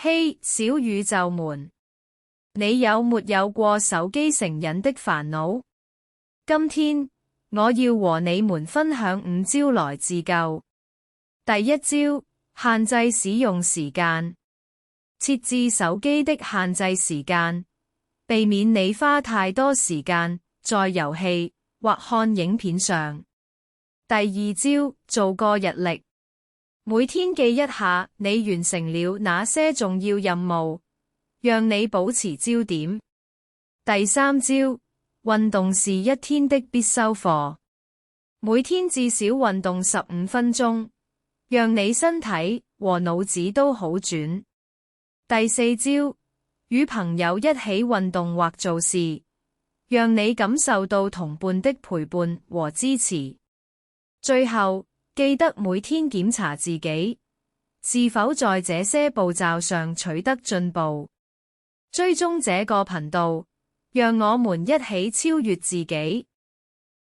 嘿，小宇宙們，你有沒有過手機成癮的煩惱？今天，我要和你們分享5招來自救。第一招，限制使用時間。設置手機的限制時間，避免你花太多時間在遊戲或看影片上。第二招，做個日曆。每天記一下你完成了哪些重要任務，讓你保持焦點。第三招，運動是一天的必修課。每天至少運動15分鐘，讓你身體和腦子都好轉。第四招，與朋友一起運動或做事，讓你感受到同伴的陪伴和支持。最後，記得每天檢查自己是否在這些步驟上取得進步。追蹤這個頻道，讓我們一起超越自己。